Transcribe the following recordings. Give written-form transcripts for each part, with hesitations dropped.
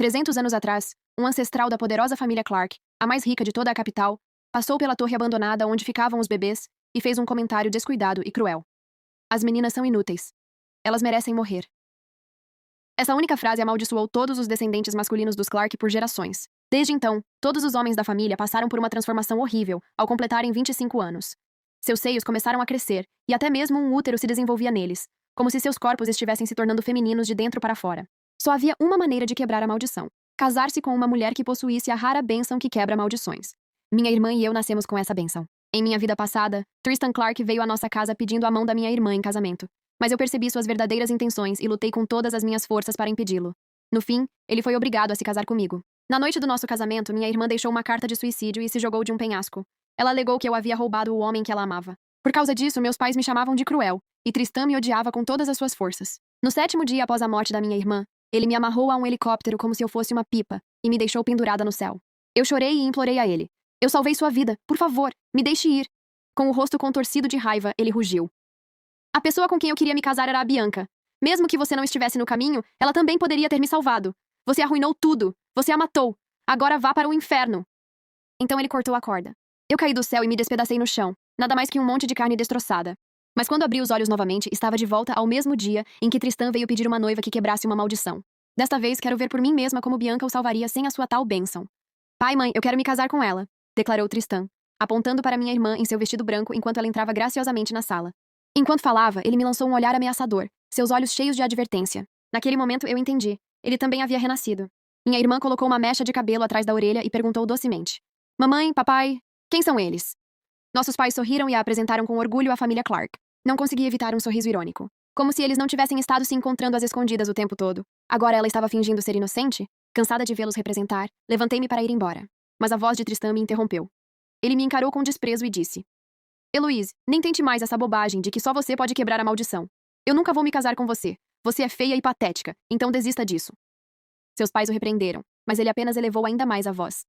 300 anos atrás, um ancestral da poderosa família Clark, a mais rica de toda a capital, passou pela torre abandonada onde ficavam os bebês e fez um comentário descuidado e cruel. As meninas são inúteis. Elas merecem morrer. Essa única frase amaldiçoou todos os descendentes masculinos dos Clark por gerações. Desde então, todos os homens da família passaram por uma transformação horrível ao completarem 25 anos. Seus seios começaram a crescer e até mesmo um útero se desenvolvia neles, como se seus corpos estivessem se tornando femininos de dentro para fora. Só havia uma maneira de quebrar a maldição: casar-se com uma mulher que possuísse a rara bênção que quebra maldições. Minha irmã e eu nascemos com essa bênção. Em minha vida passada, Tristan Clark veio à nossa casa pedindo a mão da minha irmã em casamento, mas eu percebi suas verdadeiras intenções e lutei com todas as minhas forças para impedi-lo. No fim, ele foi obrigado a se casar comigo. Na noite do nosso casamento, minha irmã deixou uma carta de suicídio e se jogou de um penhasco. Ela alegou que eu havia roubado o homem que ela amava. Por causa disso, meus pais me chamavam de cruel, e Tristan me odiava com todas as suas forças. No 7º dia após a morte da minha irmã, ele me amarrou a um helicóptero como se eu fosse uma pipa, e me deixou pendurada no céu. Eu chorei e implorei a ele: "Eu salvei sua vida, por favor, me deixe ir." Com o rosto contorcido de raiva, ele rugiu: "A pessoa com quem eu queria me casar era a Bianca. Mesmo que você não estivesse no caminho, ela também poderia ter me salvado. Você arruinou tudo. Você a matou. Agora vá para o inferno." Então ele cortou a corda. Eu caí do céu e me despedacei no chão, nada mais que um monte de carne destroçada. Mas quando abri os olhos novamente, estava de volta ao mesmo dia em que Tristan veio pedir uma noiva que quebrasse uma maldição. Desta vez, quero ver por mim mesma como Bianca o salvaria sem a sua tal bênção. "Pai, mãe, eu quero me casar com ela", declarou Tristan, apontando para minha irmã em seu vestido branco enquanto ela entrava graciosamente na sala. Enquanto falava, ele me lançou um olhar ameaçador, seus olhos cheios de advertência. Naquele momento, eu entendi. Ele também havia renascido. Minha irmã colocou uma mecha de cabelo atrás da orelha e perguntou docemente: "Mamãe, papai, quem são eles?" Nossos pais sorriram e a apresentaram com orgulho à família Clark. Não consegui evitar um sorriso irônico. Como se eles não tivessem estado se encontrando às escondidas o tempo todo. Agora ela estava fingindo ser inocente? Cansada de vê-los representar, levantei-me para ir embora. Mas a voz de Tristan me interrompeu. Ele me encarou com desprezo e disse: "Heloise, nem tente mais essa bobagem de que só você pode quebrar a maldição. Eu nunca vou me casar com você. Você é feia e patética, então desista disso." Seus pais o repreenderam, mas ele apenas elevou ainda mais a voz.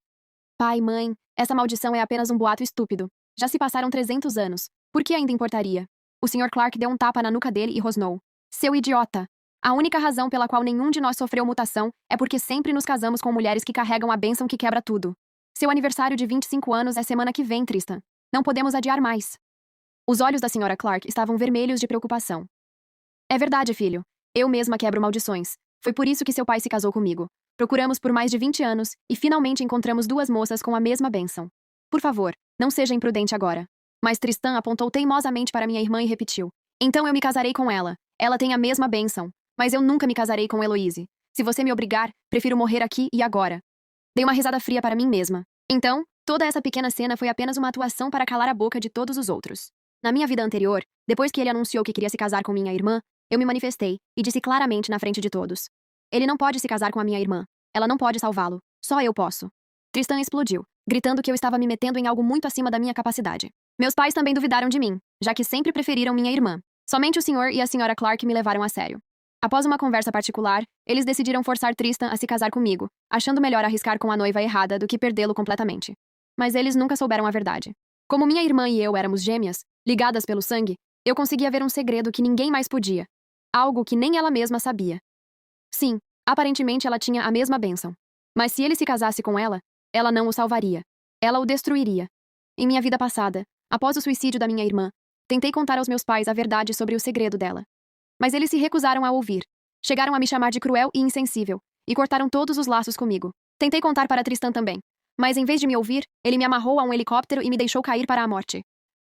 "Pai, mãe, essa maldição é apenas um boato estúpido. Já se passaram 300 anos. Por que ainda importaria?" O Sr. Clark deu um tapa na nuca dele e rosnou: "Seu idiota! A única razão pela qual nenhum de nós sofreu mutação é porque sempre nos casamos com mulheres que carregam a bênção que quebra tudo. Seu aniversário de 25 anos é semana que vem, Tristan. Não podemos adiar mais." Os olhos da Sra. Clark estavam vermelhos de preocupação. "É verdade, filho. Eu mesma quebro maldições. Foi por isso que seu pai se casou comigo. Procuramos por mais de 20 anos e finalmente encontramos duas moças com a mesma bênção. Por favor, não seja imprudente agora." Mas Tristan apontou teimosamente para minha irmã e repetiu: "Então eu me casarei com ela. Ela tem a mesma bênção. Mas eu nunca me casarei com Heloise. Se você me obrigar, prefiro morrer aqui e agora." Dei uma risada fria para mim mesma. Então, toda essa pequena cena foi apenas uma atuação para calar a boca de todos os outros. Na minha vida anterior, depois que ele anunciou que queria se casar com minha irmã, eu me manifestei e disse claramente na frente de todos: "Ele não pode se casar com a minha irmã. Ela não pode salvá-lo. Só eu posso." Tristan explodiu, gritando que eu estava me metendo em algo muito acima da minha capacidade. Meus pais também duvidaram de mim, já que sempre preferiram minha irmã. Somente o senhor e a senhora Clark me levaram a sério. Após uma conversa particular, eles decidiram forçar Tristan a se casar comigo, achando melhor arriscar com a noiva errada do que perdê-lo completamente. Mas eles nunca souberam a verdade. Como minha irmã e eu éramos gêmeas, ligadas pelo sangue, eu conseguia ver um segredo que ninguém mais podia. Algo que nem ela mesma sabia. Sim, aparentemente ela tinha a mesma bênção. Mas se ele se casasse com ela não o salvaria. Ela o destruiria. Em minha vida passada, após o suicídio da minha irmã, tentei contar aos meus pais a verdade sobre o segredo dela. Mas eles se recusaram a ouvir. Chegaram a me chamar de cruel e insensível, e cortaram todos os laços comigo. Tentei contar para Tristan também. Mas em vez de me ouvir, ele me amarrou a um helicóptero e me deixou cair para a morte.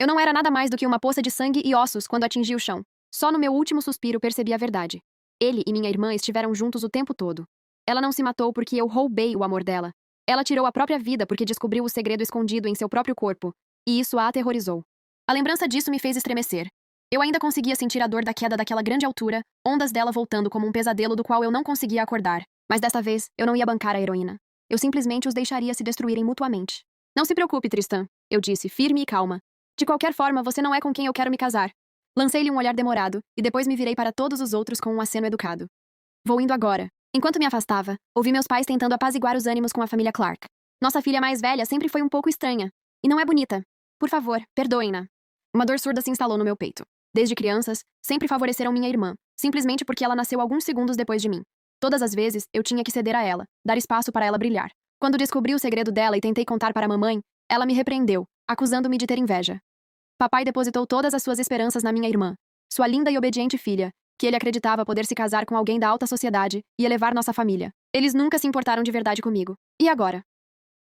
Eu não era nada mais do que uma poça de sangue e ossos quando atingi o chão. Só no meu último suspiro percebi a verdade. Ele e minha irmã estiveram juntos o tempo todo. Ela não se matou porque eu roubei o amor dela. Ela tirou a própria vida porque descobriu o segredo escondido em seu próprio corpo, e isso a aterrorizou. A lembrança disso me fez estremecer. Eu ainda conseguia sentir a dor da queda daquela grande altura, ondas dela voltando como um pesadelo do qual eu não conseguia acordar. Mas desta vez, eu não ia bancar a heroína. Eu simplesmente os deixaria se destruírem mutuamente. "Não se preocupe, Tristan", eu disse, firme e calma. "De qualquer forma, você não é com quem eu quero me casar." Lancei-lhe um olhar demorado, e depois me virei para todos os outros com um aceno educado. "Vou indo agora." Enquanto me afastava, ouvi meus pais tentando apaziguar os ânimos com a família Clark. "Nossa filha mais velha sempre foi um pouco estranha. E não é bonita. Por favor, perdoem-na." Uma dor surda se instalou no meu peito. Desde crianças, sempre favoreceram minha irmã, simplesmente porque ela nasceu alguns segundos depois de mim. Todas as vezes, eu tinha que ceder a ela, dar espaço para ela brilhar. Quando descobri o segredo dela e tentei contar para a mamãe, ela me repreendeu, acusando-me de ter inveja. Papai depositou todas as suas esperanças na minha irmã, sua linda e obediente filha, que ele acreditava poder se casar com alguém da alta sociedade e elevar nossa família. Eles nunca se importaram de verdade comigo. E agora?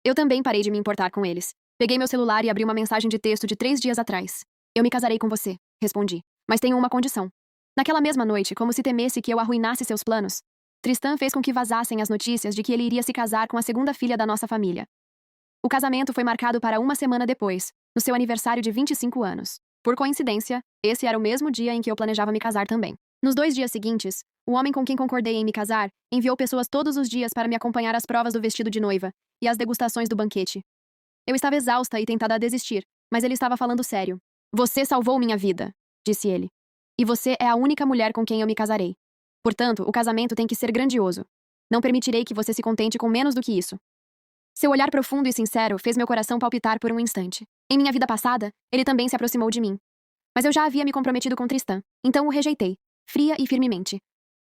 Eu também parei de me importar com eles. Peguei meu celular e abri uma mensagem de texto de 3 dias atrás. Eu me casarei com você, respondi. Mas tenho uma condição. Naquela mesma noite, como se temesse que eu arruinasse seus planos, Tristan fez com que vazassem as notícias de que ele iria se casar com a segunda filha da nossa família. O casamento foi marcado para uma semana depois, no seu aniversário de 25 anos. Por coincidência, esse era o mesmo dia em que eu planejava me casar também. Nos 2 dias seguintes, o homem com quem concordei em me casar enviou pessoas todos os dias para me acompanhar às provas do vestido de noiva e às degustações do banquete. Eu estava exausta e tentada a desistir, mas ele estava falando sério. Você salvou minha vida, disse ele. E você é a única mulher com quem eu me casarei. Portanto, o casamento tem que ser grandioso. Não permitirei que você se contente com menos do que isso. Seu olhar profundo e sincero fez meu coração palpitar por um instante. Em minha vida passada, ele também se aproximou de mim. Mas eu já havia me comprometido com Tristan, então o rejeitei, fria e firmemente.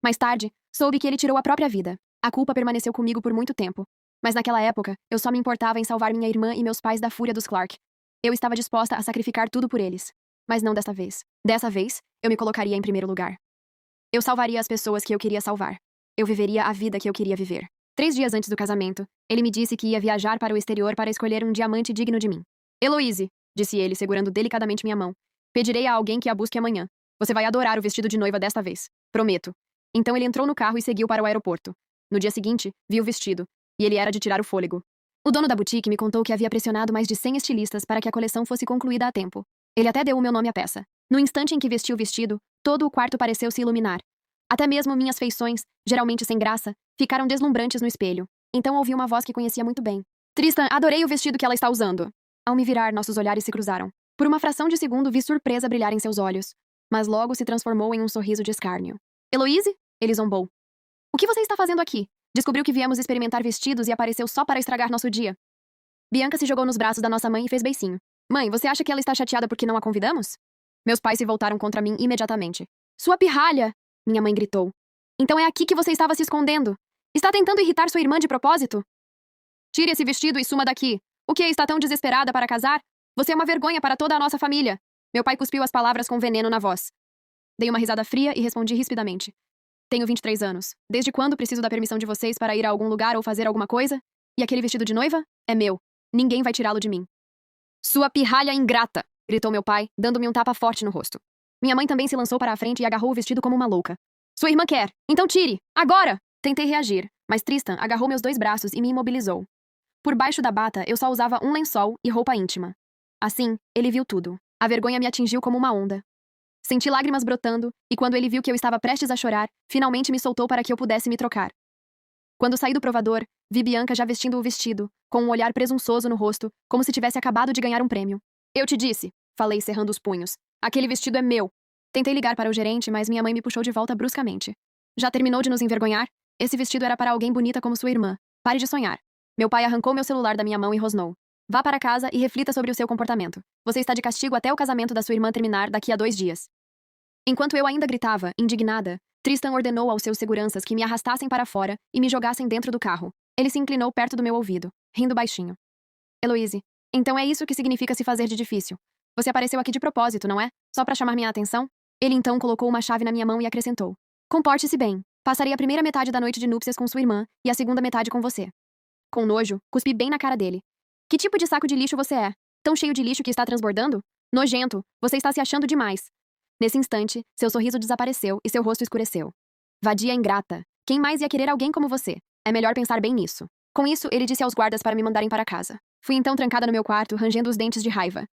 Mais tarde, soube que ele tirou a própria vida. A culpa permaneceu comigo por muito tempo. Mas naquela época, eu só me importava em salvar minha irmã e meus pais da fúria dos Clark. Eu estava disposta a sacrificar tudo por eles. Mas não desta vez. Dessa vez, eu me colocaria em primeiro lugar. Eu salvaria as pessoas que eu queria salvar. Eu viveria a vida que eu queria viver. 3 dias antes do casamento, ele me disse que ia viajar para o exterior para escolher um diamante digno de mim. Heloise, disse ele, segurando delicadamente minha mão. Pedirei a alguém que a busque amanhã. Você vai adorar o vestido de noiva desta vez. Prometo. Então ele entrou no carro e seguiu para o aeroporto. No dia seguinte, vi o vestido, e ele era de tirar o fôlego. O dono da boutique me contou que havia pressionado mais de 100 estilistas para que a coleção fosse concluída a tempo. Ele até deu o meu nome à peça. No instante em que vesti o vestido, todo o quarto pareceu se iluminar. Até mesmo minhas feições, geralmente sem graça, ficaram deslumbrantes no espelho. Então ouvi uma voz que conhecia muito bem. Tristan, adorei o vestido que ela está usando. Ao me virar, nossos olhares se cruzaram. Por uma fração de segundo vi surpresa brilhar em seus olhos, mas logo se transformou em um sorriso de escárnio. Heloise? Ele zombou. O que você está fazendo aqui? Descobriu que viemos experimentar vestidos e apareceu só para estragar nosso dia. Bianca se jogou nos braços da nossa mãe e fez beicinho. Mãe, você acha que ela está chateada porque não a convidamos? Meus pais se voltaram contra mim imediatamente. Sua pirralha! Minha mãe gritou. Então é aqui que você estava se escondendo. Está tentando irritar sua irmã de propósito? Tire esse vestido e suma daqui. O que está tão desesperada para casar? Você é uma vergonha para toda a nossa família. Meu pai cuspiu as palavras com veneno na voz. Dei uma risada fria e respondi rispidamente. Tenho 23 anos. Desde quando preciso da permissão de vocês para ir a algum lugar ou fazer alguma coisa? E aquele vestido de noiva? É meu. Ninguém vai tirá-lo de mim. Sua pirralha ingrata! Gritou meu pai, dando-me um tapa forte no rosto. Minha mãe também se lançou para a frente e agarrou o vestido como uma louca. Sua irmã quer! Então tire! Agora! Tentei reagir, mas Tristan agarrou meus 2 braços e me imobilizou. Por baixo da bata, eu só usava um lençol e roupa íntima. Assim, ele viu tudo. A vergonha me atingiu como uma onda. Senti lágrimas brotando, e quando ele viu que eu estava prestes a chorar, finalmente me soltou para que eu pudesse me trocar. Quando saí do provador, vi Bianca já vestindo o vestido, com um olhar presunçoso no rosto, como se tivesse acabado de ganhar um prêmio. Eu te disse, falei cerrando os punhos. Aquele vestido é meu. Tentei ligar para o gerente, mas minha mãe me puxou de volta bruscamente. Já terminou de nos envergonhar? Esse vestido era para alguém bonita como sua irmã. Pare de sonhar. Meu pai arrancou meu celular da minha mão e rosnou. Vá para casa e reflita sobre o seu comportamento. Você está de castigo até o casamento da sua irmã terminar daqui a 2 dias. Enquanto eu ainda gritava, indignada, Tristan ordenou aos seus seguranças que me arrastassem para fora e me jogassem dentro do carro. Ele se inclinou perto do meu ouvido, rindo baixinho. Heloise, então é isso que significa se fazer de difícil. Você apareceu aqui de propósito, não é? Só para chamar minha atenção? Ele então colocou uma chave na minha mão e acrescentou. Comporte-se bem. Passarei a primeira metade da noite de núpcias com sua irmã e a segunda metade com você. Com nojo, cuspi bem na cara dele. Que tipo de saco de lixo você é? Tão cheio de lixo que está transbordando? Nojento, você está se achando demais. Nesse instante, seu sorriso desapareceu e seu rosto escureceu. Vadia ingrata. Quem mais ia querer alguém como você? É melhor pensar bem nisso. Com isso, ele disse aos guardas para me mandarem para casa. Fui então trancada no meu quarto, rangendo os dentes de raiva.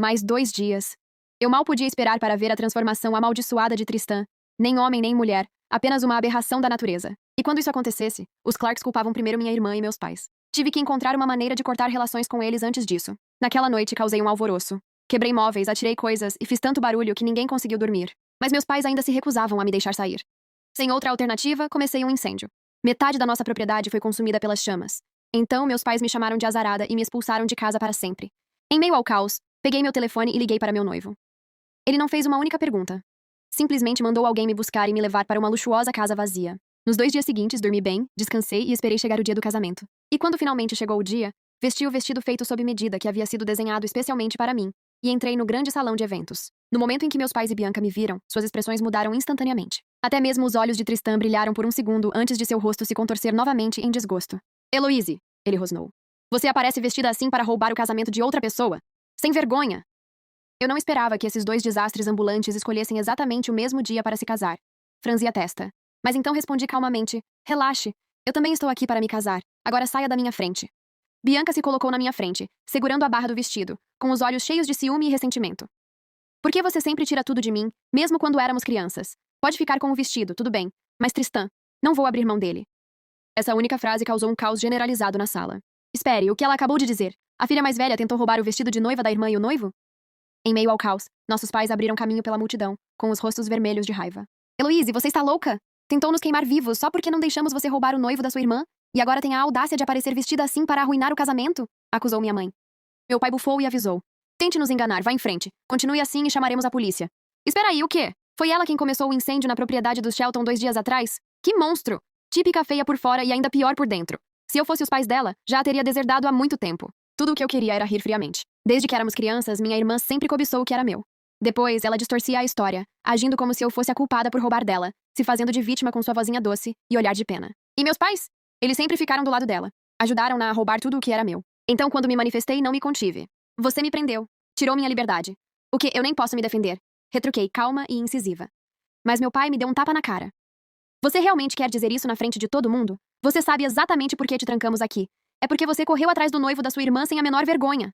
Mais 2 dias. Eu mal podia esperar para ver a transformação amaldiçoada de Tristan. Nem homem nem mulher, apenas uma aberração da natureza. E quando isso acontecesse, os Clarks culpavam primeiro minha irmã e meus pais. Tive que encontrar uma maneira de cortar relações com eles antes disso. Naquela noite causei um alvoroço. Quebrei móveis, atirei coisas e fiz tanto barulho que ninguém conseguiu dormir. Mas meus pais ainda se recusavam a me deixar sair. Sem outra alternativa, comecei um incêndio. Metade da nossa propriedade foi consumida pelas chamas. Então, meus pais me chamaram de azarada e me expulsaram de casa para sempre. Em meio ao caos, peguei meu telefone e liguei para meu noivo. Ele não fez uma única pergunta. Simplesmente mandou alguém me buscar e me levar para uma luxuosa casa vazia. Nos 2 dias seguintes, dormi bem, descansei e esperei chegar o dia do casamento. E quando finalmente chegou o dia, vesti o vestido feito sob medida que havia sido desenhado especialmente para mim, e entrei no grande salão de eventos. No momento em que meus pais e Bianca me viram, suas expressões mudaram instantaneamente. Até mesmo os olhos de Tristan brilharam por um segundo antes de seu rosto se contorcer novamente em desgosto. Heloise, ele rosnou. Você aparece vestida assim para roubar o casamento de outra pessoa? Sem vergonha! Eu não esperava que esses 2 desastres ambulantes escolhessem exatamente o mesmo dia para se casar. Franzi a testa. Mas então respondi calmamente: relaxe, eu também estou aqui para me casar. Agora saia da minha frente. Bianca se colocou na minha frente, segurando a barra do vestido, com os olhos cheios de ciúme e ressentimento. Por que você sempre tira tudo de mim, mesmo quando éramos crianças? Pode ficar com o vestido, tudo bem. Mas Tristan, não vou abrir mão dele. Essa única frase causou um caos generalizado na sala. Espere, o que ela acabou de dizer? A filha mais velha tentou roubar o vestido de noiva da irmã e o noivo? Em meio ao caos, nossos pais abriram caminho pela multidão, com os rostos vermelhos de raiva. Heloise, você está louca? Tentou nos queimar vivos só porque não deixamos você roubar o noivo da sua irmã? E agora tem a audácia de aparecer vestida assim para arruinar o casamento? Acusou minha mãe. Meu pai bufou e avisou. Tente nos enganar, vá em frente. Continue assim e chamaremos a polícia. Espera aí, o quê? Foi ela quem começou o incêndio na propriedade dos Shelton 2 dias atrás? Que monstro! Típica feia por fora e ainda pior por dentro. Se eu fosse os pais dela, já a teria deserdado há muito tempo. Tudo o que eu queria era rir friamente. Desde que éramos crianças, minha irmã sempre cobiçou o que era meu. Depois, ela distorcia a história, agindo como se eu fosse a culpada por roubar dela, se fazendo de vítima com sua vozinha doce e olhar de pena. E meus pais? Eles sempre ficaram do lado dela. Ajudaram-na a roubar tudo o que era meu. Então, quando me manifestei, não me contive. Você me prendeu. Tirou minha liberdade. O que eu nem posso me defender. Retruquei, calma e incisiva. Mas meu pai me deu um tapa na cara. Você realmente quer dizer isso na frente de todo mundo? Você sabe exatamente por que te trancamos aqui. É porque você correu atrás do noivo da sua irmã sem a menor vergonha.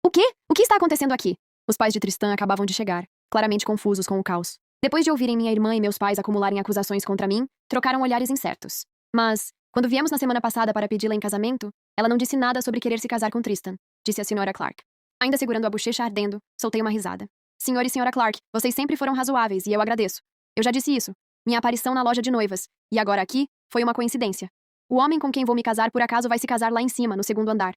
O quê? O que está acontecendo aqui? Os pais de Tristan acabavam de chegar, claramente confusos com o caos. Depois de ouvirem minha irmã e meus pais acumularem acusações contra mim, trocaram olhares incertos. Mas, quando viemos na semana passada para pedi-la em casamento, ela não disse nada sobre querer se casar com Tristan, disse a Sra. Clark. Ainda segurando a bochecha ardendo, soltei uma risada. Senhor e Sra. Clark, vocês sempre foram razoáveis e eu agradeço. Eu já disse isso. Minha aparição na loja de noivas, e agora aqui, foi uma coincidência. O homem com quem vou me casar por acaso vai se casar lá em cima, no segundo andar.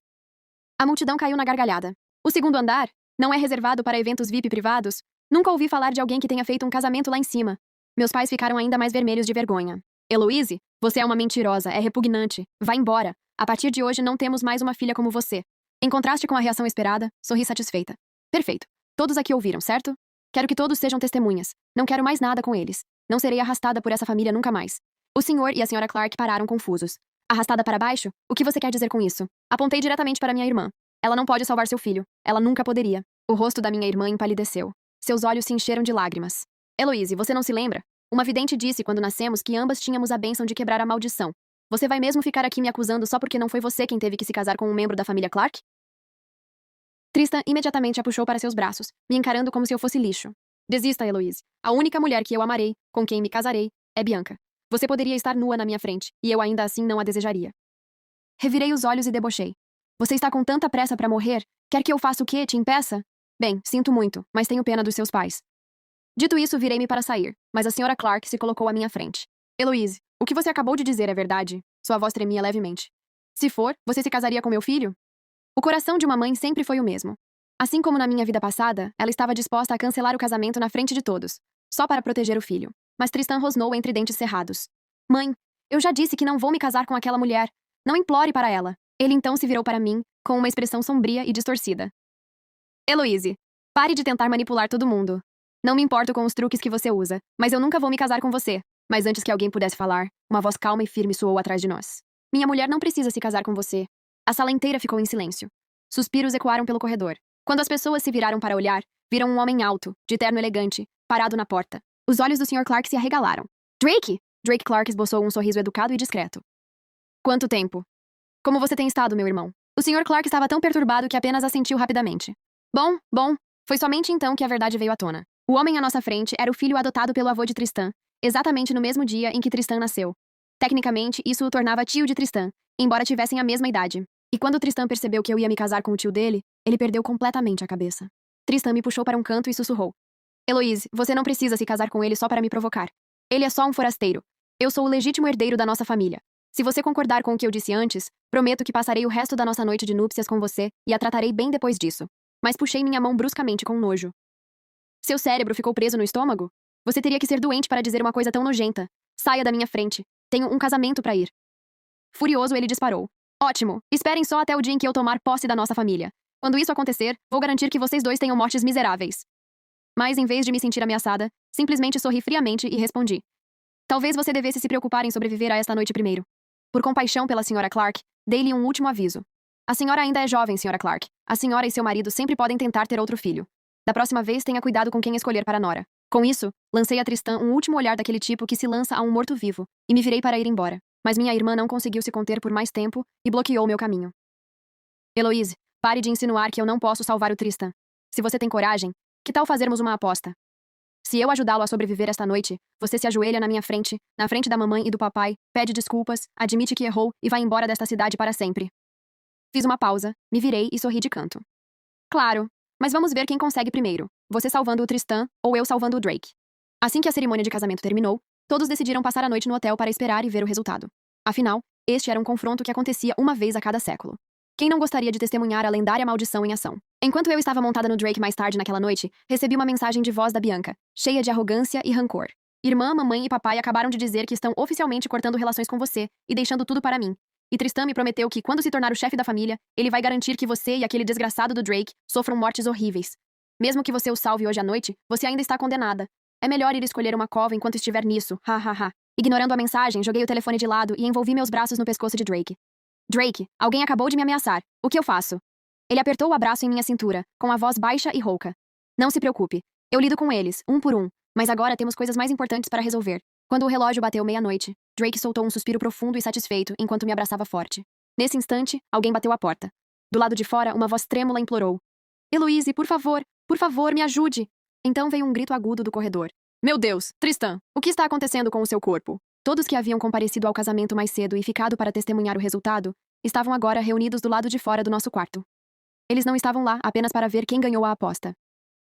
A multidão caiu na gargalhada. O segundo andar? Não é reservado para eventos VIP privados? Nunca ouvi falar de alguém que tenha feito um casamento lá em cima. Meus pais ficaram ainda mais vermelhos de vergonha. Heloise, você é uma mentirosa, é repugnante. Vá embora. A partir de hoje não temos mais uma filha como você. Em contraste com a reação esperada, sorri satisfeita. Perfeito. Todos aqui ouviram, certo? Quero que todos sejam testemunhas. Não quero mais nada com eles. Não serei arrastada por essa família nunca mais. O senhor e a Sra. Clark pararam confusos. Arrastada para baixo? O que você quer dizer com isso? Apontei diretamente para minha irmã. Ela não pode salvar seu filho. Ela nunca poderia. O rosto da minha irmã empalideceu. Seus olhos se encheram de lágrimas. Heloise, você não se lembra? Uma vidente disse quando nascemos que ambas tínhamos a bênção de quebrar a maldição. Você vai mesmo ficar aqui me acusando só porque não foi você quem teve que se casar com um membro da família Clark? Tristan imediatamente a puxou para seus braços, me encarando como se eu fosse lixo. Desista, Heloise. A única mulher que eu amarei, com quem me casarei, é Bianca. Você poderia estar nua na minha frente, e eu ainda assim não a desejaria. Revirei os olhos e debochei. Você está com tanta pressa para morrer? Quer que eu faça o quê? Te impeça? Bem, sinto muito, mas tenho pena dos seus pais. Dito isso, virei-me para sair, mas a Sra. Clark se colocou à minha frente. Heloise, o que você acabou de dizer é verdade? Sua voz tremia levemente. Se for, você se casaria com meu filho? O coração de uma mãe sempre foi o mesmo. Assim como na minha vida passada, ela estava disposta a cancelar o casamento na frente de todos, só para proteger o filho. Mas Tristan rosnou entre dentes cerrados. Mãe, eu já disse que não vou me casar com aquela mulher. Não implore para ela. Ele então se virou para mim, com uma expressão sombria e distorcida. Heloise, pare de tentar manipular todo mundo. Não me importo com os truques que você usa, mas eu nunca vou me casar com você. Mas antes que alguém pudesse falar, uma voz calma e firme soou atrás de nós. Minha mulher não precisa se casar com você. A sala inteira ficou em silêncio. Suspiros ecoaram pelo corredor. Quando as pessoas se viraram para olhar, viram um homem alto, de terno elegante, parado na porta. Os olhos do Sr. Clark se arregalaram. Drake! Drake Clark esboçou um sorriso educado e discreto. Quanto tempo? Como você tem estado, meu irmão? O Sr. Clark estava tão perturbado que apenas assentiu rapidamente. Bom. Foi somente então que a verdade veio à tona. O homem à nossa frente era o filho adotado pelo avô de Tristan, exatamente no mesmo dia em que Tristan nasceu. Tecnicamente, isso o tornava tio de Tristan, embora tivessem a mesma idade. E quando Tristan percebeu que eu ia me casar com o tio dele, ele perdeu completamente a cabeça. Tristan me puxou para um canto e sussurrou. Heloise, você não precisa se casar com ele só para me provocar. Ele é só um forasteiro. Eu sou o legítimo herdeiro da nossa família. Se você concordar com o que eu disse antes, prometo que passarei o resto da nossa noite de núpcias com você e a tratarei bem depois disso. Mas puxei minha mão bruscamente com nojo. Seu cérebro ficou preso no estômago? Você teria que ser doente para dizer uma coisa tão nojenta. Saia da minha frente. Tenho um casamento pra ir. Furioso, ele disparou. Ótimo! Esperem só até o dia em que eu tomar posse da nossa família. Quando isso acontecer, vou garantir que vocês dois tenham mortes miseráveis. Mas, em vez de me sentir ameaçada, simplesmente sorri friamente e respondi. Talvez você devesse se preocupar em sobreviver a esta noite primeiro. Por compaixão pela Sra. Clark, dei-lhe um último aviso. A senhora ainda é jovem, Sra. Clark. A senhora e seu marido sempre podem tentar ter outro filho. Da próxima vez, tenha cuidado com quem escolher para nora. Com isso, lancei a Tristan um último olhar daquele tipo que se lança a um morto-vivo, e me virei para ir embora. Mas minha irmã não conseguiu se conter por mais tempo e bloqueou meu caminho. Heloise, pare de insinuar que eu não posso salvar o Tristan. Se você tem coragem, que tal fazermos uma aposta? Se eu ajudá-lo a sobreviver esta noite, você se ajoelha na minha frente, na frente da mamãe e do papai, pede desculpas, admite que errou e vai embora desta cidade para sempre. Fiz uma pausa, me virei e sorri de canto. Claro, mas vamos ver quem consegue primeiro, você salvando o Tristan ou eu salvando o Drake. Assim que a cerimônia de casamento terminou, todos decidiram passar a noite no hotel para esperar e ver o resultado. Afinal, este era um confronto que acontecia uma vez a cada século. Quem não gostaria de testemunhar a lendária maldição em ação? Enquanto eu estava montada no Drake mais tarde naquela noite, recebi uma mensagem de voz da Bianca, cheia de arrogância e rancor. Irmã, mamãe e papai acabaram de dizer que estão oficialmente cortando relações com você e deixando tudo para mim. E Tristan me prometeu que, quando se tornar o chefe da família, ele vai garantir que você e aquele desgraçado do Drake sofram mortes horríveis. Mesmo que você o salve hoje à noite, você ainda está condenada. É melhor ir escolher uma cova enquanto estiver nisso, ha. Ignorando a mensagem, joguei o telefone de lado e envolvi meus braços no pescoço de Drake. Drake, alguém acabou de me ameaçar. O que eu faço? Ele apertou o abraço em minha cintura, com a voz baixa e rouca. Não se preocupe. Eu lido com eles, um por um, mas agora temos coisas mais importantes para resolver. Quando o relógio bateu meia-noite, Drake soltou um suspiro profundo e satisfeito enquanto me abraçava forte. Nesse instante, alguém bateu à porta. Do lado de fora, uma voz trêmula implorou. Heloise, por favor, me ajude. Então veio um grito agudo do corredor. Meu Deus, Tristan, o que está acontecendo com o seu corpo? Todos que haviam comparecido ao casamento mais cedo e ficado para testemunhar o resultado, estavam agora reunidos do lado de fora do nosso quarto. Eles não estavam lá apenas para ver quem ganhou a aposta.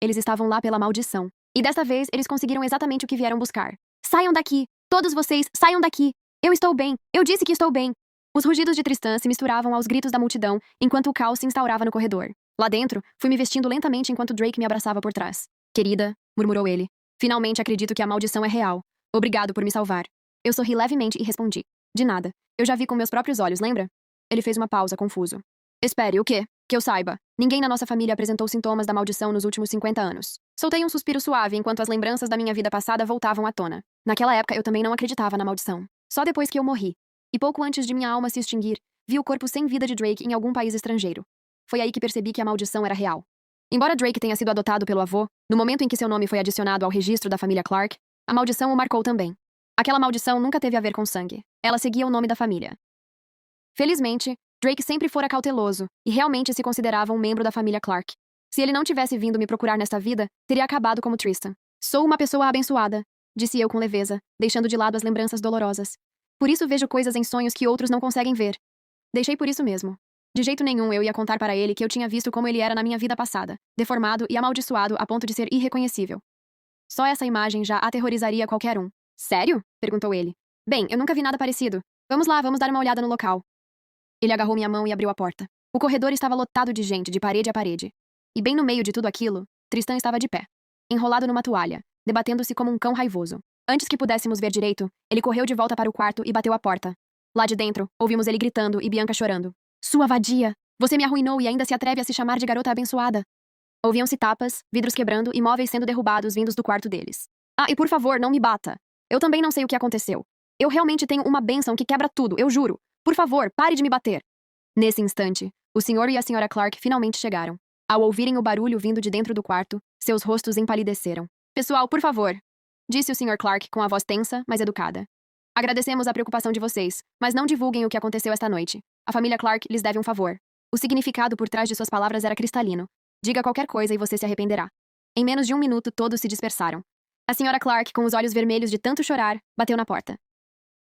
Eles estavam lá pela maldição. E desta vez, eles conseguiram exatamente o que vieram buscar. Saiam daqui! Todos vocês, saiam daqui! Eu estou bem! Eu disse que estou bem! Os rugidos de Tristan se misturavam aos gritos da multidão, enquanto o caos se instaurava no corredor. Lá dentro, fui me vestindo lentamente enquanto Drake me abraçava por trás. Querida, murmurou ele. Finalmente acredito que a maldição é real. Obrigado por me salvar. Eu sorri levemente e respondi. De nada. Eu já vi com meus próprios olhos, lembra? Ele fez uma pausa, confuso. Espere, o quê? Que eu saiba. Ninguém na nossa família apresentou sintomas da maldição nos últimos 50 anos. Soltei um suspiro suave enquanto as lembranças da minha vida passada voltavam à tona. Naquela época, eu também não acreditava na maldição. Só depois que eu morri. E pouco antes de minha alma se extinguir, vi o corpo sem vida de Drake em algum país estrangeiro. Foi aí que percebi que a maldição era real. Embora Drake tenha sido adotado pelo avô, no momento em que seu nome foi adicionado ao registro da família Clark, a maldição o marcou também. Aquela maldição nunca teve a ver com sangue. Ela seguia o nome da família. Felizmente, Drake sempre fora cauteloso e realmente se considerava um membro da família Clark. Se ele não tivesse vindo me procurar nesta vida, teria acabado como Tristan. Sou uma pessoa abençoada, disse eu com leveza, deixando de lado as lembranças dolorosas. Por isso vejo coisas em sonhos que outros não conseguem ver. Deixei por isso mesmo. De jeito nenhum eu ia contar para ele que eu tinha visto como ele era na minha vida passada, deformado e amaldiçoado a ponto de ser irreconhecível. Só essa imagem já aterrorizaria qualquer um. Sério? Perguntou ele. Bem, eu nunca vi nada parecido. Vamos lá, vamos dar uma olhada no local. Ele agarrou minha mão e abriu a porta. O corredor estava lotado de gente, de parede a parede. E bem no meio de tudo aquilo, Tristan estava de pé, enrolado numa toalha, debatendo-se como um cão raivoso. Antes que pudéssemos ver direito, ele correu de volta para o quarto e bateu a porta. Lá de dentro, ouvimos ele gritando e Bianca chorando. Sua vadia! Você me arruinou e ainda se atreve a se chamar de garota abençoada. Ouviam-se tapas, vidros quebrando e móveis sendo derrubados vindos do quarto deles. Ah, e por favor, não me bata. Eu também não sei o que aconteceu. Eu realmente tenho uma bênção que quebra tudo, eu juro. Por favor, pare de me bater. Nesse instante, o senhor e a senhora Clark finalmente chegaram. Ao ouvirem o barulho vindo de dentro do quarto, seus rostos empalideceram. Pessoal, por favor, disse o senhor Clark com a voz tensa, mas educada. Agradecemos a preocupação de vocês, mas não divulguem o que aconteceu esta noite. A família Clark lhes deve um favor. O significado por trás de suas palavras era cristalino. Diga qualquer coisa e você se arrependerá. Em menos de um minuto, todos se dispersaram. A senhora Clark, com os olhos vermelhos de tanto chorar, bateu na porta.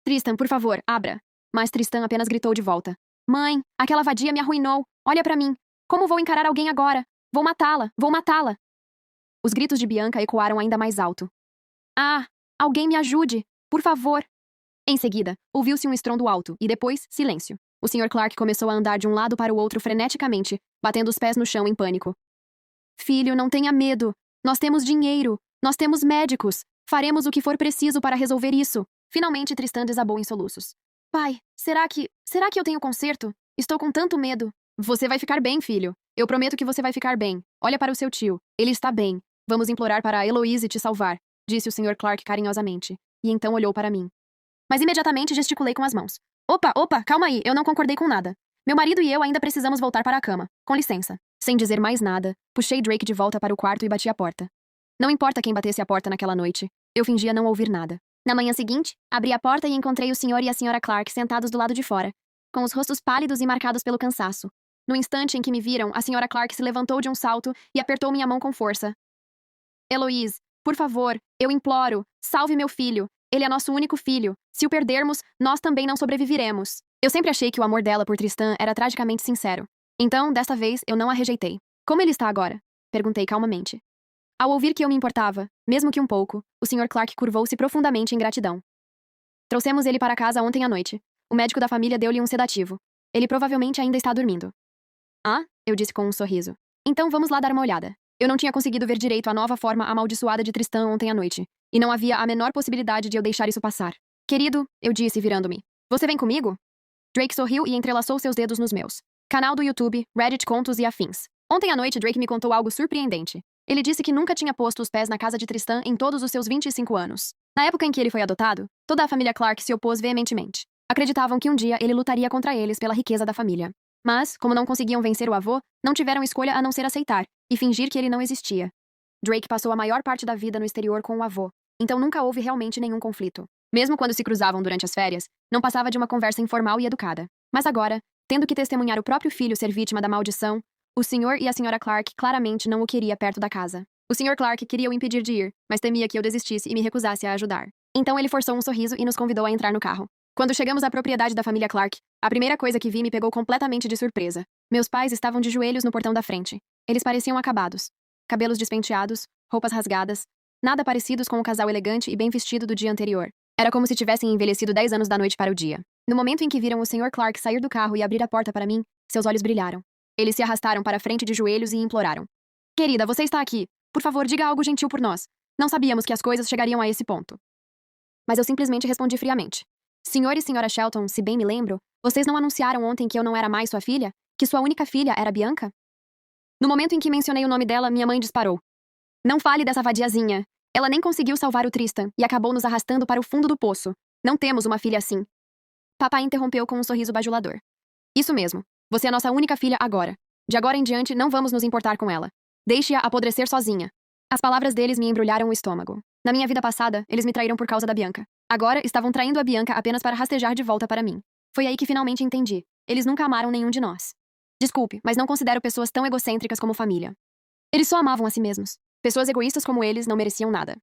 Tristan, por favor, abra. Mas Tristan apenas gritou de volta. Mãe, aquela vadia me arruinou. Olha pra mim. Como vou encarar alguém agora? Vou matá-la, vou matá-la. Os gritos de Bianca ecoaram ainda mais alto. Ah, alguém me ajude, por favor. Em seguida, ouviu-se um estrondo alto e depois, silêncio. O Sr. Clark começou a andar de um lado para o outro freneticamente, batendo os pés no chão em pânico. Filho, não tenha medo. Nós temos dinheiro. Nós temos médicos. Faremos o que for preciso para resolver isso. Finalmente Tristan desabou em soluços. Pai, será que eu tenho conserto? Estou com tanto medo. Você vai ficar bem, filho. Eu prometo que você vai ficar bem. Olha para o seu tio. Ele está bem. Vamos implorar para a Heloise te salvar, disse o Sr. Clark carinhosamente. E então olhou para mim. Mas imediatamente gesticulei com as mãos. Opa, calma aí, eu não concordei com nada. Meu marido e eu ainda precisamos voltar para a cama. Com licença. Sem dizer mais nada, puxei Drake de volta para o quarto e bati a porta. Não importa quem batesse a porta naquela noite, eu fingia não ouvir nada. Na manhã seguinte, abri a porta e encontrei o Sr. e a Sra. Clark sentados do lado de fora, com os rostos pálidos e marcados pelo cansaço. No instante em que me viram, a Sra. Clark se levantou de um salto e apertou minha mão com força. Heloise, por favor, eu imploro, salve meu filho. Ele é nosso único filho. Se o perdermos, nós também não sobreviveremos. Eu sempre achei que o amor dela por Tristan era tragicamente sincero. Então, desta vez, eu não a rejeitei. Como ele está agora? Perguntei calmamente. Ao ouvir que eu me importava, mesmo que um pouco, o Sr. Clark curvou-se profundamente em gratidão. Trouxemos ele para casa ontem à noite. O médico da família deu-lhe um sedativo. Ele provavelmente ainda está dormindo. Ah? Eu disse com um sorriso. Então vamos lá dar uma olhada. Eu não tinha conseguido ver direito a nova forma amaldiçoada de Tristan ontem à noite, e não havia a menor possibilidade de eu deixar isso passar. Querido, eu disse virando-me. Você vem comigo? Drake sorriu e entrelaçou seus dedos nos meus. Canal do YouTube, Reddit Contos e Afins. Ontem à noite Drake me contou algo surpreendente. Ele disse que nunca tinha posto os pés na casa de Tristan em todos os seus 25 anos. Na época em que ele foi adotado, toda a família Clark se opôs veementemente. Acreditavam que um dia ele lutaria contra eles pela riqueza da família. Mas, como não conseguiam vencer o avô, não tiveram escolha a não ser aceitar e fingir que ele não existia. Drake passou a maior parte da vida no exterior com o avô, então nunca houve realmente nenhum conflito. Mesmo quando se cruzavam durante as férias, não passava de uma conversa informal e educada. Mas agora, tendo que testemunhar o próprio filho ser vítima da maldição, o Sr. e a Sra. Clark claramente não o queria perto da casa. O Sr. Clark queria o impedir de ir, mas temia que eu desistisse e me recusasse a ajudar. Então ele forçou um sorriso e nos convidou a entrar no carro. Quando chegamos à propriedade da família Clark, a primeira coisa que vi me pegou completamente de surpresa. Meus pais estavam de joelhos no portão da frente. Eles pareciam acabados. Cabelos despenteados, roupas rasgadas, nada parecidos com o casal elegante e bem vestido do dia anterior. Era como se tivessem envelhecido 10 anos da noite para o dia. No momento em que viram o Sr. Clark sair do carro e abrir a porta para mim, seus olhos brilharam. Eles se arrastaram para a frente de joelhos e imploraram. Querida, você está aqui. Por favor, diga algo gentil por nós. Não sabíamos que as coisas chegariam a esse ponto. Mas eu simplesmente respondi friamente. Sr. e Sra. Shelton, se bem me lembro, vocês não anunciaram ontem que eu não era mais sua filha? Que sua única filha era Bianca? No momento em que mencionei o nome dela, minha mãe disparou. Não fale dessa vadiazinha. Ela nem conseguiu salvar o Tristan e acabou nos arrastando para o fundo do poço. Não temos uma filha assim. Papai interrompeu com um sorriso bajulador. Isso mesmo. Você é nossa única filha agora. De agora em diante, não vamos nos importar com ela. Deixe-a apodrecer sozinha. As palavras deles me embrulharam o estômago. Na minha vida passada, eles me traíram por causa da Bianca. Agora, estavam traindo a Bianca apenas para rastejar de volta para mim. Foi aí que finalmente entendi. Eles nunca amaram nenhum de nós. Desculpe, mas não considero pessoas tão egocêntricas como família. Eles só amavam a si mesmos. Pessoas egoístas como eles não mereciam nada.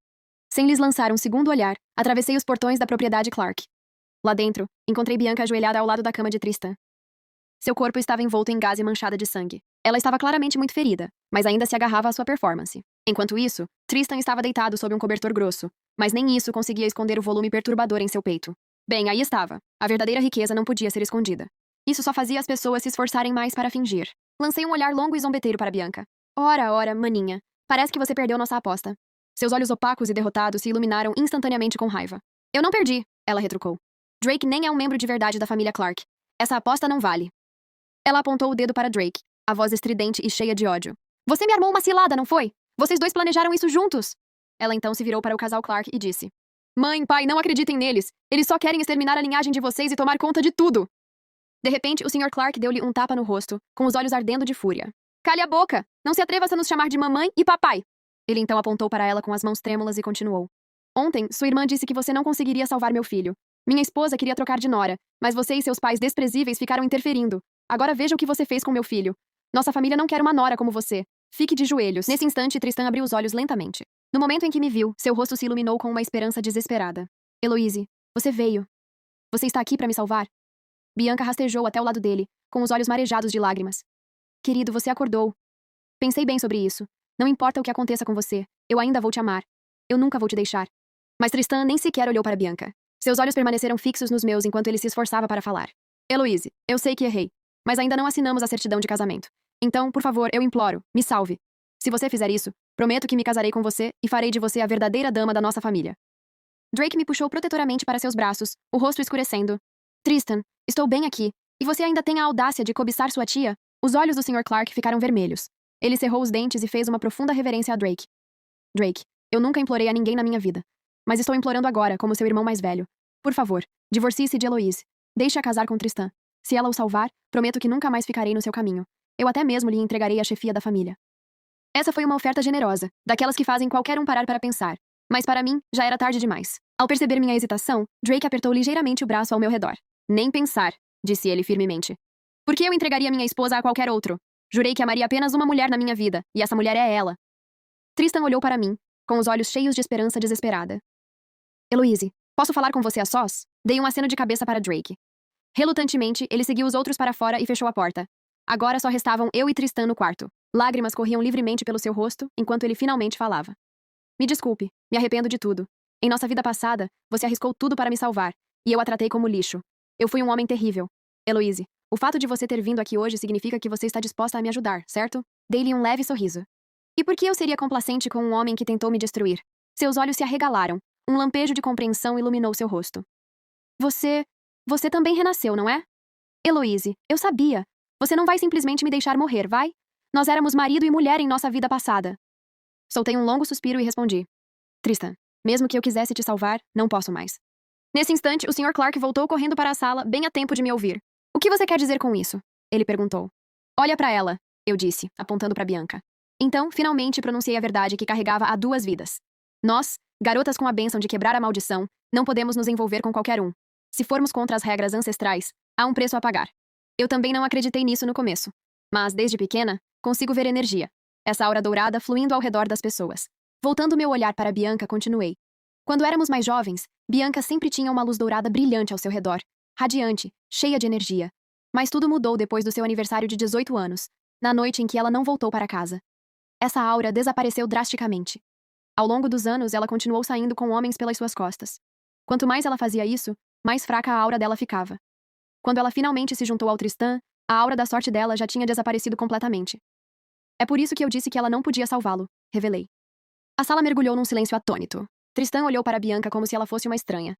Sem lhes lançar um segundo olhar, atravessei os portões da propriedade Clark. Lá dentro, encontrei Bianca ajoelhada ao lado da cama de Tristan. Seu corpo estava envolto em gás e manchada de sangue. Ela estava claramente muito ferida, mas ainda se agarrava à sua performance. Enquanto isso, Tristan estava deitado sob um cobertor grosso, mas nem isso conseguia esconder o volume perturbador em seu peito. Bem, aí estava. A verdadeira riqueza não podia ser escondida. Isso só fazia as pessoas se esforçarem mais para fingir. Lancei um olhar longo e zombeteiro para Bianca. Ora, maninha. Parece que você perdeu nossa aposta. Seus olhos opacos e derrotados se iluminaram instantaneamente com raiva. Eu não perdi, ela retrucou. Drake nem é um membro de verdade da família Clark. Essa aposta não vale. Ela apontou o dedo para Drake, a voz estridente e cheia de ódio. Você me armou uma cilada, não foi? Vocês dois planejaram isso juntos. Ela então se virou para o casal Clark e disse. Mãe, pai, não acreditem neles. Eles só querem exterminar a linhagem de vocês e tomar conta de tudo. De repente, o Sr. Clark deu-lhe um tapa no rosto, com os olhos ardendo de fúria. Cale a boca! Não se atreva a nos chamar de mamãe e papai! Ele então apontou para ela com as mãos trêmulas e continuou. Ontem, sua irmã disse que você não conseguiria salvar meu filho. Minha esposa queria trocar de nora, mas você e seus pais desprezíveis ficaram interferindo. Agora veja o que você fez com meu filho. Nossa família não quer uma nora como você. Fique de joelhos. Nesse instante, Tristan abriu os olhos lentamente. No momento em que me viu, seu rosto se iluminou com uma esperança desesperada. Heloise, você veio. Você está aqui para me salvar? Bianca rastejou até o lado dele, com os olhos marejados de lágrimas. Querido, você acordou. Pensei bem sobre isso. Não importa o que aconteça com você, eu ainda vou te amar. Eu nunca vou te deixar. Mas Tristan nem sequer olhou para Bianca. Seus olhos permaneceram fixos nos meus enquanto ele se esforçava para falar. Heloise, eu sei que errei, mas ainda não assinamos a certidão de casamento. Então, por favor, eu imploro, me salve. Se você fizer isso, prometo que me casarei com você e farei de você a verdadeira dama da nossa família. Drake me puxou protetoramente para seus braços, o rosto escurecendo. Tristan, estou bem aqui. E você ainda tem a audácia de cobiçar sua tia? Os olhos do Sr. Clark ficaram vermelhos. Ele cerrou os dentes e fez uma profunda reverência a Drake. Drake, eu nunca implorei a ninguém na minha vida. Mas estou implorando agora, como seu irmão mais velho. Por favor, divorcie-se de Eloise. Deixe-a casar com Tristan. Se ela o salvar, prometo que nunca mais ficarei no seu caminho. Eu até mesmo lhe entregarei a chefia da família. Essa foi uma oferta generosa, daquelas que fazem qualquer um parar para pensar. Mas para mim, já era tarde demais. Ao perceber minha hesitação, Drake apertou ligeiramente o braço ao meu redor. Nem pensar, disse ele firmemente. Por que eu entregaria minha esposa a qualquer outro? Jurei que amaria apenas uma mulher na minha vida, e essa mulher é ela. Tristan olhou para mim, com os olhos cheios de esperança desesperada. Eloise, posso falar com você a sós? Dei um aceno de cabeça para Drake. Relutantemente, ele seguiu os outros para fora e fechou a porta. Agora só restavam eu e Tristan no quarto. Lágrimas corriam livremente pelo seu rosto, enquanto ele finalmente falava. Me desculpe, me arrependo de tudo. Em nossa vida passada, você arriscou tudo para me salvar, e eu a tratei como lixo. Eu fui um homem terrível. Eloise, o fato de você ter vindo aqui hoje significa que você está disposta a me ajudar, certo? Dei-lhe um leve sorriso. E por que eu seria complacente com um homem que tentou me destruir? Seus olhos se arregalaram. Um lampejo de compreensão iluminou seu rosto. Você também renasceu, não é? Eloise, eu sabia. Você não vai simplesmente me deixar morrer, vai? Nós éramos marido e mulher em nossa vida passada. Soltei um longo suspiro e respondi. Tristan, mesmo que eu quisesse te salvar, não posso mais. Nesse instante, o Sr. Clark voltou correndo para a sala, bem a tempo de me ouvir. O que você quer dizer com isso? Ele perguntou. Olha para ela, eu disse, apontando para Bianca. Então, finalmente pronunciei a verdade que carregava há 2 vidas. Nós, garotas com a bênção de quebrar a maldição, não podemos nos envolver com qualquer um. Se formos contra as regras ancestrais, há um preço a pagar. Eu também não acreditei nisso no começo. Mas, desde pequena, consigo ver energia. Essa aura dourada fluindo ao redor das pessoas. Voltando meu olhar para Bianca, continuei. Quando éramos mais jovens, Bianca sempre tinha uma luz dourada brilhante ao seu redor, radiante, cheia de energia. Mas tudo mudou depois do seu aniversário de 18 anos, na noite em que ela não voltou para casa. Essa aura desapareceu drasticamente. Ao longo dos anos, ela continuou saindo com homens pelas suas costas. Quanto mais ela fazia isso, mais fraca a aura dela ficava. Quando ela finalmente se juntou ao Tristan, a aura da sorte dela já tinha desaparecido completamente. É por isso que eu disse que ela não podia salvá-lo, revelei. A sala mergulhou num silêncio atônito. Tristan olhou para Bianca como se ela fosse uma estranha.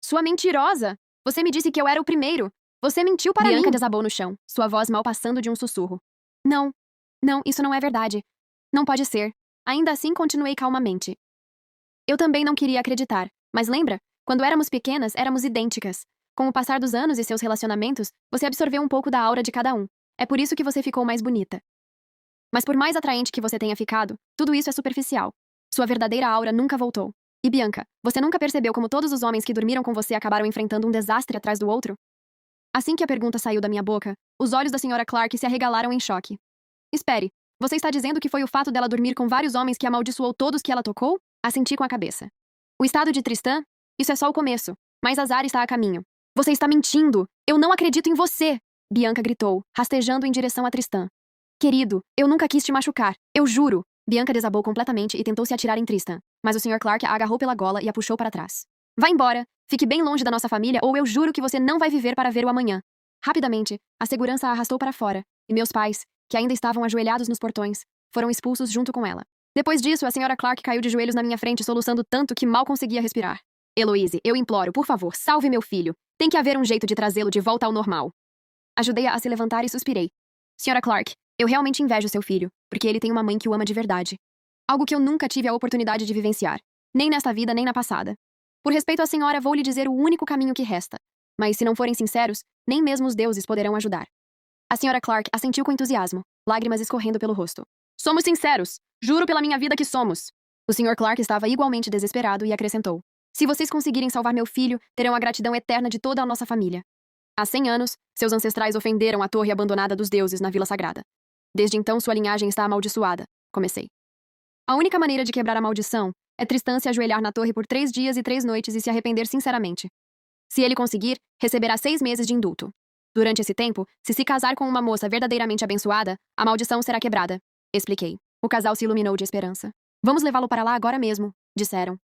Sua mentirosa! Você me disse que eu era o primeiro! Você mentiu para mim! Bianca desabou no chão, sua voz mal passando de um sussurro. Não, isso não é verdade. Não pode ser. Ainda assim continuei calmamente. Eu também não queria acreditar, mas lembra? Quando éramos pequenas, éramos idênticas. Com o passar dos anos e seus relacionamentos, você absorveu um pouco da aura de cada um. É por isso que você ficou mais bonita. Mas por mais atraente que você tenha ficado, tudo isso é superficial. Sua verdadeira aura nunca voltou. E Bianca, você nunca percebeu como todos os homens que dormiram com você acabaram enfrentando um desastre atrás do outro? Assim que a pergunta saiu da minha boca, os olhos da Sra. Clark se arregalaram em choque. Espere, você está dizendo que foi o fato dela dormir com vários homens que amaldiçoou todos que ela tocou? Assenti com a cabeça. O estado de Tristan? Isso é só o começo. Mas azar está a caminho. Você está mentindo! Eu não acredito em você! Bianca gritou, rastejando em direção a Tristan. Querido, eu nunca quis te machucar. Eu juro! Bianca desabou completamente e tentou se atirar em Tristan, mas o Sr. Clark a agarrou pela gola e a puxou para trás. Vá embora! Fique bem longe da nossa família ou eu juro que você não vai viver para ver o amanhã. Rapidamente, a segurança a arrastou para fora, e meus pais, que ainda estavam ajoelhados nos portões, foram expulsos junto com ela. Depois disso, a Sra. Clark caiu de joelhos na minha frente, soluçando tanto que mal conseguia respirar. Eloise, eu imploro, por favor, salve meu filho. Tem que haver um jeito de trazê-lo de volta ao normal. Ajudei-a a se levantar e suspirei. Sra. Clark, eu realmente invejo seu filho, porque ele tem uma mãe que o ama de verdade. Algo que eu nunca tive a oportunidade de vivenciar, nem nesta vida nem na passada. Por respeito à senhora, vou lhe dizer o único caminho que resta. Mas se não forem sinceros, nem mesmo os deuses poderão ajudar. A Sra. Clark assentiu com entusiasmo, lágrimas escorrendo pelo rosto. Somos sinceros! Juro pela minha vida que somos! O Sr. Clark estava igualmente desesperado e acrescentou. Se vocês conseguirem salvar meu filho, terão a gratidão eterna de toda a nossa família. Há 100 anos, seus ancestrais ofenderam a torre abandonada dos deuses na Vila Sagrada. Desde então, sua linhagem está amaldiçoada, comecei. A única maneira de quebrar a maldição é Tristan se ajoelhar na torre por 3 dias e 3 noites e se arrepender sinceramente. Se ele conseguir, receberá 6 meses de indulto. Durante esse tempo, se casar com uma moça verdadeiramente abençoada, a maldição será quebrada. Expliquei. O casal se iluminou de esperança. Vamos levá-lo para lá agora mesmo, disseram.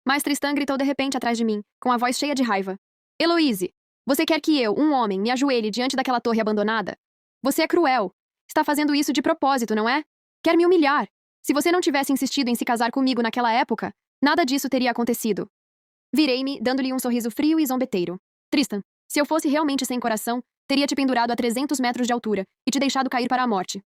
Mas Tristan gritou de repente atrás de mim, com a voz cheia de raiva. Eloise, você quer que eu, um homem, me ajoelhe diante daquela torre abandonada? Você é cruel. Está fazendo isso de propósito, não é? Quer me humilhar. Se você não tivesse insistido em se casar comigo naquela época, nada disso teria acontecido. Virei-me, dando-lhe um sorriso frio e zombeteiro. Tristan, se eu fosse realmente sem coração, teria te pendurado a 300 metros de altura e te deixado cair para a morte.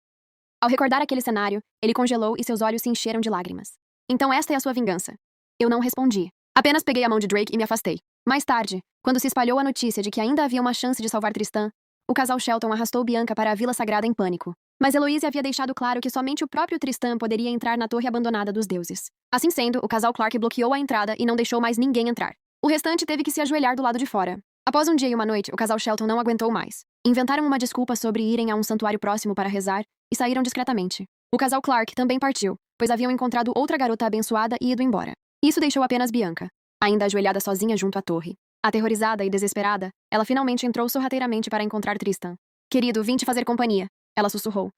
Ao recordar aquele cenário, ele congelou e seus olhos se encheram de lágrimas. Então esta é a sua vingança. Eu não respondi. Apenas peguei a mão de Drake e me afastei. Mais tarde, quando se espalhou a notícia de que ainda havia uma chance de salvar Tristan, o casal Shelton arrastou Bianca para a Vila Sagrada em pânico. Mas Eloise havia deixado claro que somente o próprio Tristan poderia entrar na torre abandonada dos deuses. Assim sendo, o casal Clark bloqueou a entrada e não deixou mais ninguém entrar. O restante teve que se ajoelhar do lado de fora. Após um dia e uma noite, o casal Shelton não aguentou mais. Inventaram uma desculpa sobre irem a um santuário próximo para rezar e saíram discretamente. O casal Clark também partiu, pois haviam encontrado outra garota abençoada e ido embora. Isso deixou apenas Bianca, ainda ajoelhada sozinha junto à torre. Aterrorizada e desesperada, ela finalmente entrou sorrateiramente para encontrar Tristan. Querido, vim te fazer companhia, ela sussurrou.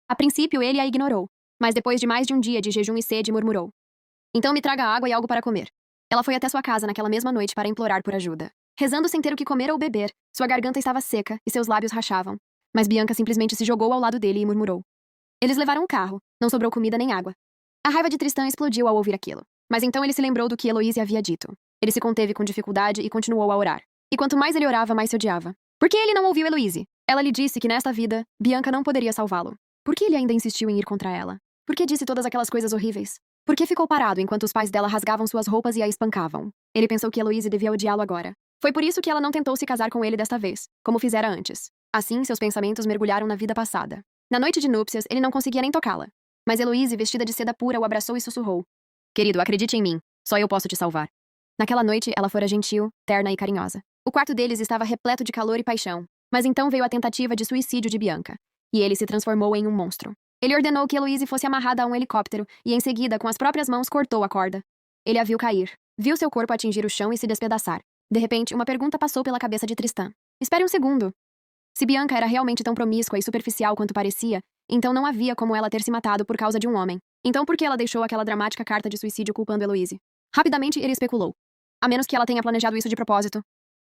A princípio, ele a ignorou, mas depois de mais de um dia de jejum e sede, murmurou. Então me traga água e algo para comer. Ela foi até sua casa naquela mesma noite para implorar por ajuda. Rezando sem ter o que comer ou beber, sua garganta estava seca e seus lábios rachavam. Mas Bianca simplesmente se jogou ao lado dele e murmurou. Eles levaram um carro, não sobrou comida nem água. A raiva de Tristan explodiu ao ouvir aquilo. Mas então ele se lembrou do que Eloise havia dito. Ele se conteve com dificuldade e continuou a orar. E quanto mais ele orava, mais se odiava. Por que ele não ouviu Eloise? Ela lhe disse que nesta vida, Bianca não poderia salvá-lo. Por que ele ainda insistiu em ir contra ela? Por que disse todas aquelas coisas horríveis? Por que ficou parado enquanto os pais dela rasgavam suas roupas e a espancavam? Ele pensou que Eloise devia odiá-lo agora. Foi por isso que ela não tentou se casar com ele desta vez, como fizera antes. Assim, seus pensamentos mergulharam na vida passada. Na noite de núpcias, ele não conseguia nem tocá-la. Mas Eloise, vestida de seda pura, o abraçou e sussurrou. Querido, acredite em mim. Só eu posso te salvar. Naquela noite, ela fora gentil, terna e carinhosa. O quarto deles estava repleto de calor e paixão. Mas então veio a tentativa de suicídio de Bianca. E ele se transformou em um monstro. Ele ordenou que Eloise fosse amarrada a um helicóptero e, em seguida, com as próprias mãos, cortou a corda. Ele a viu cair. Viu seu corpo atingir o chão e se despedaçar. De repente, uma pergunta passou pela cabeça de Tristan. Espere um segundo. Se Bianca era realmente tão promíscua e superficial quanto parecia, então não havia como ela ter se matado por causa de um homem. Então por que ela deixou aquela dramática carta de suicídio culpando Eloise? Rapidamente, ele especulou. A menos que ela tenha planejado isso de propósito.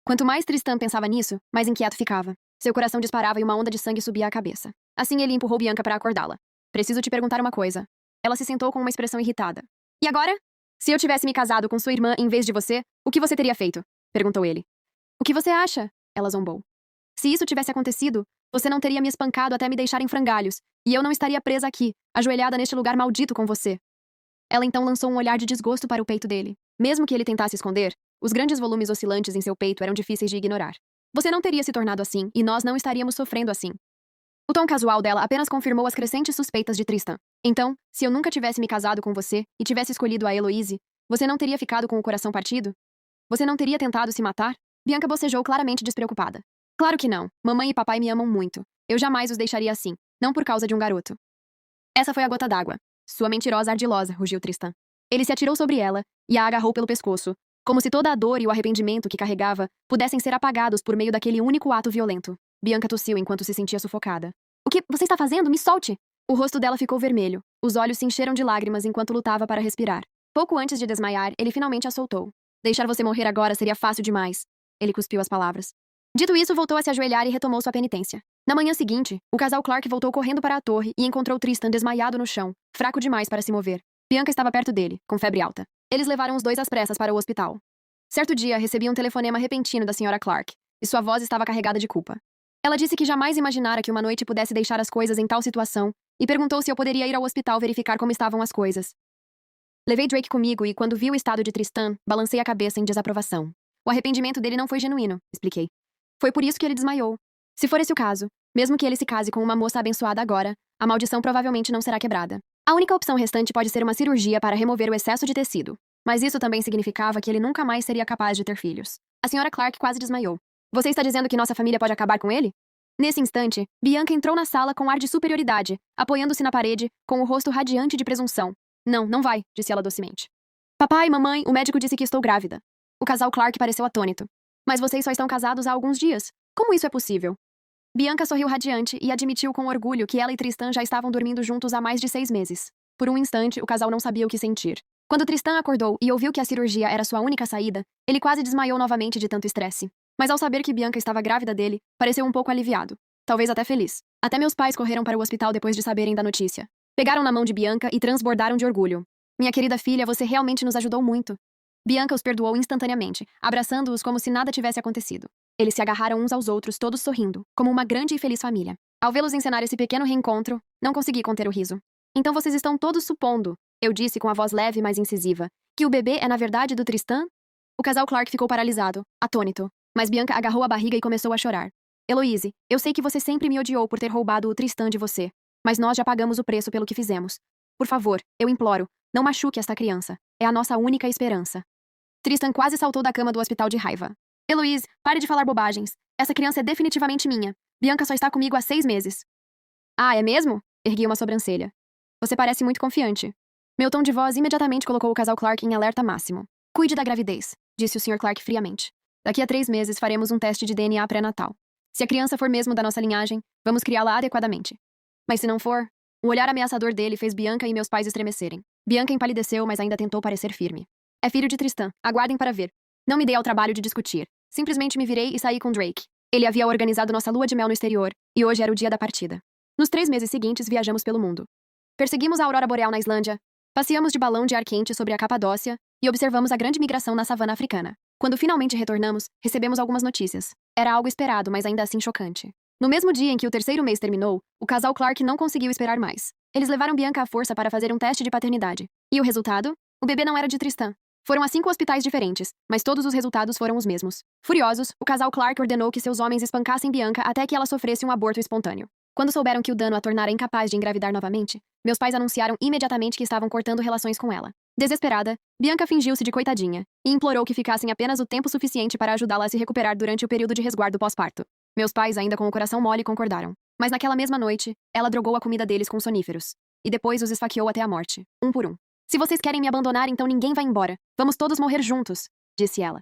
Quanto mais Tristan pensava nisso, mais inquieto ficava. Seu coração disparava e uma onda de sangue subia à cabeça. Assim, ele empurrou Bianca para acordá-la. Preciso te perguntar uma coisa. Ela se sentou com uma expressão irritada. E agora? Se eu tivesse me casado com sua irmã em vez de você, o que você teria feito? Perguntou ele. O que você acha? Ela zombou. Se isso tivesse acontecido, você não teria me espancado até me deixar em frangalhos, e eu não estaria presa aqui, ajoelhada neste lugar maldito com você. Ela então lançou um olhar de desgosto para o peito dele. Mesmo que ele tentasse esconder, os grandes volumes oscilantes em seu peito eram difíceis de ignorar. Você não teria se tornado assim, e nós não estaríamos sofrendo assim. O tom casual dela apenas confirmou as crescentes suspeitas de Tristan. Então, se eu nunca tivesse me casado com você e tivesse escolhido a Eloise, você não teria ficado com o coração partido? Você não teria tentado se matar? Bianca bocejou claramente despreocupada. Claro que não. Mamãe e papai me amam muito. Eu jamais os deixaria assim, não por causa de um garoto. Essa foi a gota d'água. Sua mentirosa ardilosa, rugiu Tristan. Ele se atirou sobre ela e a agarrou pelo pescoço, como se toda a dor e o arrependimento que carregava pudessem ser apagados por meio daquele único ato violento. Bianca tossiu enquanto se sentia sufocada. O que você está fazendo? Me solte! O rosto dela ficou vermelho. Os olhos se encheram de lágrimas enquanto lutava para respirar. Pouco antes de desmaiar, ele finalmente a soltou. Deixar você morrer agora seria fácil demais. Ele cuspiu as palavras. Dito isso, voltou a se ajoelhar e retomou sua penitência. Na manhã seguinte, o casal Clark voltou correndo para a torre e encontrou Tristan desmaiado no chão, fraco demais para se mover. Bianca estava perto dele, com febre alta. Eles levaram os dois às pressas para o hospital. Certo dia, recebi um telefonema repentino da senhora Clark, e sua voz estava carregada de culpa. Ela disse que jamais imaginara que uma noite pudesse deixar as coisas em tal situação, e perguntou se eu poderia ir ao hospital verificar como estavam as coisas. Levei Drake comigo e, quando vi o estado de Tristan, balancei a cabeça em desaprovação. O arrependimento dele não foi genuíno, expliquei. Foi por isso que ele desmaiou. Se for esse o caso, mesmo que ele se case com uma moça abençoada agora, a maldição provavelmente não será quebrada. A única opção restante pode ser uma cirurgia para remover o excesso de tecido. Mas isso também significava que ele nunca mais seria capaz de ter filhos. A senhora Clark quase desmaiou. Você está dizendo que nossa família pode acabar com ele? Nesse instante, Bianca entrou na sala com ar de superioridade, apoiando-se na parede, com o rosto radiante de presunção. Não, não vai, disse ela docemente. Papai, mamãe, o médico disse que estou grávida. O casal Clark pareceu atônito. Mas vocês só estão casados há alguns dias. Como isso é possível? Bianca sorriu radiante e admitiu com orgulho que ela e Tristan já estavam dormindo juntos há mais de 6 meses. Por um instante, o casal não sabia o que sentir. Quando Tristan acordou e ouviu que a cirurgia era sua única saída, ele quase desmaiou novamente de tanto estresse. Mas ao saber que Bianca estava grávida dele, pareceu um pouco aliviado. Talvez até feliz. Até meus pais correram para o hospital depois de saberem da notícia. Pegaram na mão de Bianca e transbordaram de orgulho. Minha querida filha, você realmente nos ajudou muito. Bianca os perdoou instantaneamente, abraçando-os como se nada tivesse acontecido. Eles se agarraram uns aos outros, todos sorrindo, como uma grande e feliz família. Ao vê-los encenar esse pequeno reencontro, não consegui conter o riso. Então vocês estão todos supondo, eu disse com a voz leve, mas incisiva, que o bebê é na verdade do Tristan? O casal Clark ficou paralisado, atônito, mas Bianca agarrou a barriga e começou a chorar. Heloise, eu sei que você sempre me odiou por ter roubado o Tristan de você, mas nós já pagamos o preço pelo que fizemos. Por favor, eu imploro, não machuque esta criança. É a nossa única esperança. Tristan quase saltou da cama do hospital de raiva. Heloise, pare de falar bobagens. Essa criança é definitivamente minha. Bianca só está comigo há 6 meses. Ah, é mesmo? Ergui uma sobrancelha. Você parece muito confiante. Meu tom de voz imediatamente colocou o casal Clark em alerta máximo. Cuide da gravidez, disse o Sr. Clark friamente. Daqui a 3 meses faremos um teste de DNA pré-natal. Se a criança for mesmo da nossa linhagem, vamos criá-la adequadamente. Mas se não for, o olhar ameaçador dele fez Bianca e meus pais estremecerem. Bianca empalideceu, mas ainda tentou parecer firme. É filho de Tristan. Aguardem para ver. Não me dei ao trabalho de discutir. Simplesmente me virei e saí com Drake. Ele havia organizado nossa lua de mel no exterior, e hoje era o dia da partida. Nos 3 meses seguintes, viajamos pelo mundo. Perseguimos a aurora boreal na Islândia, passeamos de balão de ar quente sobre a Capadócia e observamos a grande migração na savana africana. Quando finalmente retornamos, recebemos algumas notícias. Era algo esperado, mas ainda assim chocante. No mesmo dia em que o 3º mês terminou, o casal Clark não conseguiu esperar mais. Eles levaram Bianca à força para fazer um teste de paternidade. E o resultado? O bebê não era de Tristan. Foram a 5 hospitais diferentes, mas todos os resultados foram os mesmos. Furiosos, o casal Clark ordenou que seus homens espancassem Bianca até que ela sofresse um aborto espontâneo. Quando souberam que o dano a tornara incapaz de engravidar novamente, meus pais anunciaram imediatamente que estavam cortando relações com ela. Desesperada, Bianca fingiu-se de coitadinha e implorou que ficassem apenas o tempo suficiente para ajudá-la a se recuperar durante o período de resguardo pós-parto. Meus pais, ainda com o coração mole, concordaram. Mas naquela mesma noite, ela drogou a comida deles com soníferos. E depois os esfaqueou até a morte, um por um. Se vocês querem me abandonar, então ninguém vai embora. Vamos todos morrer juntos, disse ela.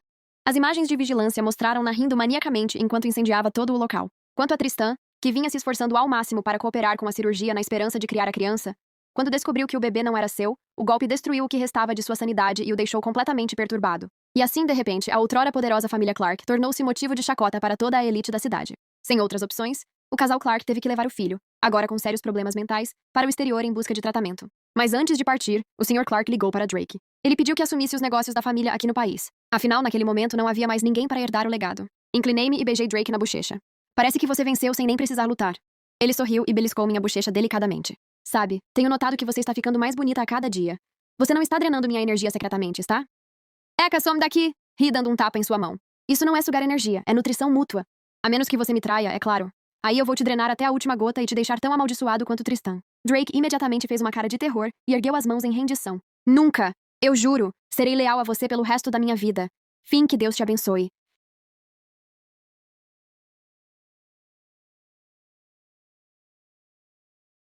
As imagens de vigilância mostraram-na rindo maniacamente enquanto incendiava todo o local. Quanto a Tristan, que vinha se esforçando ao máximo para cooperar com a cirurgia na esperança de criar a criança, quando descobriu que o bebê não era seu, o golpe destruiu o que restava de sua sanidade e o deixou completamente perturbado. E assim, de repente, a outrora poderosa família Clark tornou-se motivo de chacota para toda a elite da cidade. Sem outras opções, o casal Clark teve que levar o filho, agora com sérios problemas mentais, para o exterior em busca de tratamento. Mas antes de partir, o Sr. Clark ligou para Drake. Ele pediu que assumisse os negócios da família aqui no país. Afinal, naquele momento não havia mais ninguém para herdar o legado. Inclinei-me e beijei Drake na bochecha. Parece que você venceu sem nem precisar lutar. Ele sorriu e beliscou minha bochecha delicadamente. Sabe, tenho notado que você está ficando mais bonita a cada dia. Você não está drenando minha energia secretamente, está? Eca, some daqui! Ri dando um tapa em sua mão. Isso não é sugar energia, é nutrição mútua. A menos que você me traia, é claro. Aí eu vou te drenar até a última gota e te deixar tão amaldiçoado quanto Tristan. Drake imediatamente fez uma cara de terror e ergueu as mãos em rendição. Nunca! Eu juro! Serei leal a você pelo resto da minha vida. Fim, que Deus te abençoe.